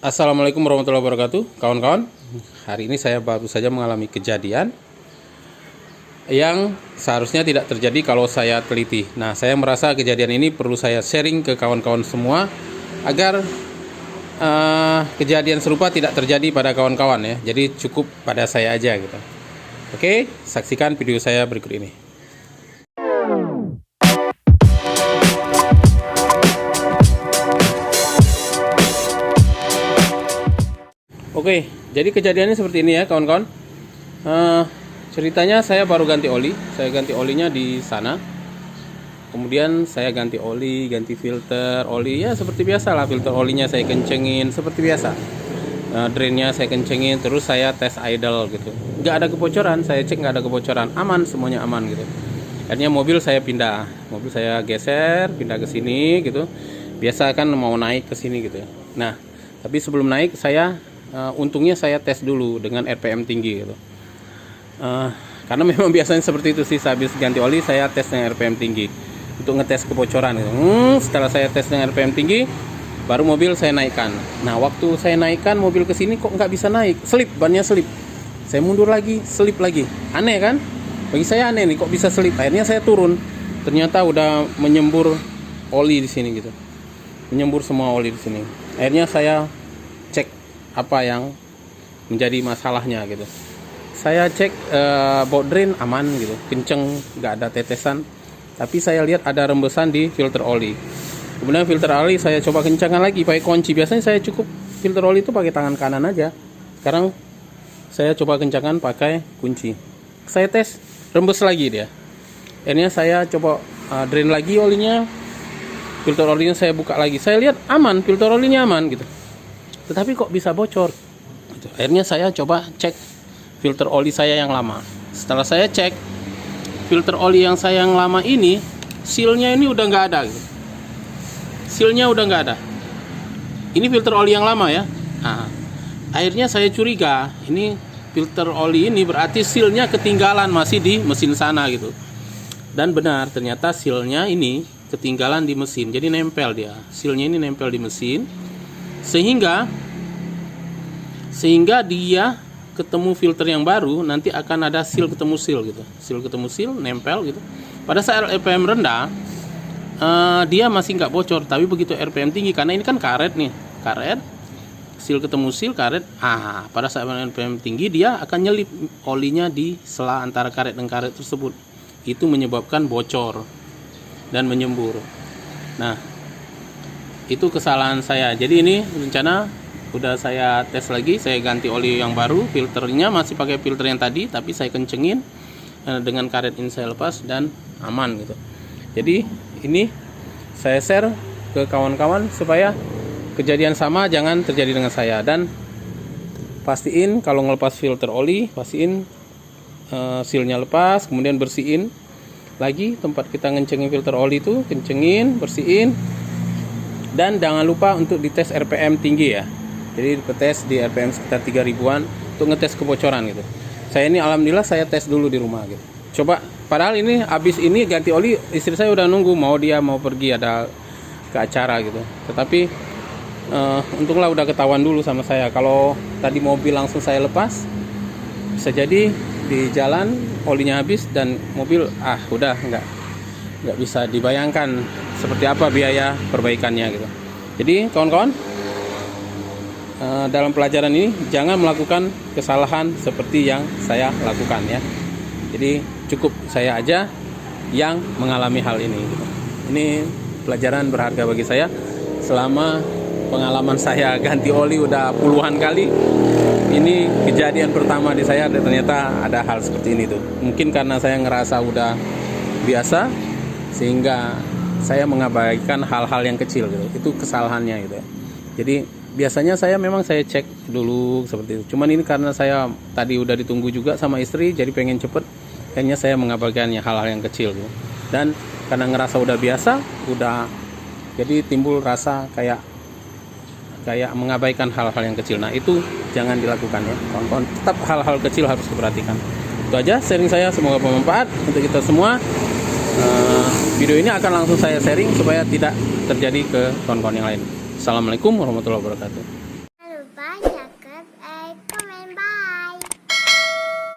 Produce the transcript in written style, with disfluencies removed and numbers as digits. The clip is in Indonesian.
Assalamualaikum warahmatullahi wabarakatuh, kawan-kawan. Hari ini saya baru saja mengalami kejadian yang seharusnya tidak terjadi kalau saya teliti. Nah, saya merasa kejadian ini perlu saya sharing ke kawan-kawan semua agar kejadian serupa tidak terjadi pada kawan-kawan ya. Jadi cukup pada saya aja gitu. Oke, saksikan video saya berikut ini. Oke, jadi kejadiannya seperti ini ya kawan-kawan. Ceritanya saya baru ganti oli. Saya ganti olinya di sana. Kemudian saya ganti oli, ganti filter oli. Ya seperti biasa lah, filter olinya saya kencengin seperti biasa. Drainnya saya kencengin. Terus saya tes idle gitu. Nggak ada kebocoran, saya cek nggak ada kebocoran. Aman, semuanya aman gitu. Akhirnya mobil saya pindah. Mobil saya geser, pindah ke sini gitu. Biasa kan mau naik ke sini gitu ya. Nah, tapi sebelum naik untungnya saya tes dulu dengan RPM tinggi gitu. Karena memang biasanya seperti itu sih, habis ganti oli saya tes dengan RPM tinggi untuk ngetes kebocoran gitu. Setelah saya tes dengan RPM tinggi, baru mobil saya naikkan. Nah, waktu saya naikkan mobil ke sini kok nggak bisa naik, selip, bannya selip. Saya mundur lagi, selip lagi. Aneh kan? Bagi saya aneh nih, kok bisa selip. Akhirnya saya turun. Ternyata udah menyembur oli di sini gitu. Menyembur semua oli di sini. Akhirnya saya cek apa yang menjadi masalahnya gitu. Saya cek baut drain aman gitu, kenceng, nggak ada tetesan. Tapi saya lihat ada rembesan di filter oli. Kemudian filter oli saya coba kencangkan lagi pakai kunci. Biasanya saya cukup filter oli itu pakai tangan kanan aja. Sekarang saya coba kencangkan pakai kunci. Saya tes, rembes lagi dia. Akhirnya saya coba drain lagi olinya. Filter olinya saya buka lagi. Saya lihat aman, filter olinya aman gitu. Tetapi kok bisa bocor? Akhirnya saya coba cek filter oli saya yang lama. Setelah saya cek filter oli yang saya yang lama ini, sealnya ini udah nggak ada. Sealnya udah nggak ada. Ini filter oli yang lama ya. Nah, akhirnya saya curiga, ini filter oli ini berarti sealnya ketinggalan masih di mesin sana gitu. Dan benar, ternyata sealnya ini ketinggalan di mesin. Jadi nempel dia. Sealnya ini nempel di mesin. Sehingga dia ketemu filter yang baru, nanti akan ada seal ketemu seal gitu. Seal ketemu seal, nempel gitu. Pada saat RPM rendah, dia masih nggak bocor. Tapi begitu RPM tinggi, karena ini kan karet nih, karet, seal ketemu seal, karet. Pada saat RPM tinggi, dia akan nyelip olinya di sela antara karet dan karet tersebut. Itu menyebabkan bocor dan menyembur. Nah, itu kesalahan saya. Jadi ini rencana udah saya tes lagi, saya ganti oli yang baru, filternya masih pakai filter yang tadi, tapi saya kencengin dengan karet ini saya lepas dan aman gitu. Jadi ini saya share ke kawan-kawan supaya kejadian sama jangan terjadi dengan saya. Dan pastiin kalau ngelepas filter oli, pastiin sealnya lepas, kemudian bersihin lagi tempat kita ngencengin filter oli itu, kencengin, bersihin. Dan jangan lupa untuk dites RPM tinggi ya. Jadi tes di RPM sekitar 3000-an untuk ngetes kebocoran gitu. Saya ini alhamdulillah saya tes dulu di rumah gitu. Coba, padahal ini habis ini ganti oli, istri saya udah nunggu mau pergi ada ke acara gitu. Tetapi untunglah udah ketahuan dulu sama saya. Kalau tadi mobil langsung saya lepas, bisa jadi di jalan olinya habis dan mobil udah nggak bisa dibayangkan seperti apa biaya perbaikannya gitu. Jadi kawan-kawan, dalam pelajaran ini jangan melakukan kesalahan seperti yang saya lakukan ya. Jadi cukup saya aja yang mengalami hal ini gitu. Ini pelajaran berharga bagi saya. Selama pengalaman saya ganti oli udah puluhan kali, ini kejadian pertama di saya dan ternyata ada hal seperti ini tuh. Mungkin karena saya ngerasa udah biasa sehingga saya mengabaikan hal-hal yang kecil gitu. Itu kesalahannya gitu ya. Jadi biasanya saya cek dulu seperti itu. Cuman ini karena saya tadi udah ditunggu juga sama istri, jadi pengen cepet, akhirnya saya mengabaikannya hal-hal yang kecil gitu. Dan karena ngerasa udah biasa, jadi timbul rasa kayak mengabaikan hal-hal yang kecil. Nah, itu jangan dilakukan ya, kawan-kawan. Tetap hal-hal kecil harus diperhatikan. Itu aja sharing saya, semoga bermanfaat untuk kita semua. Video ini akan langsung saya sharing supaya tidak terjadi ke kawan-kawan yang lain. Assalamualaikum warahmatullahi wabarakatuh.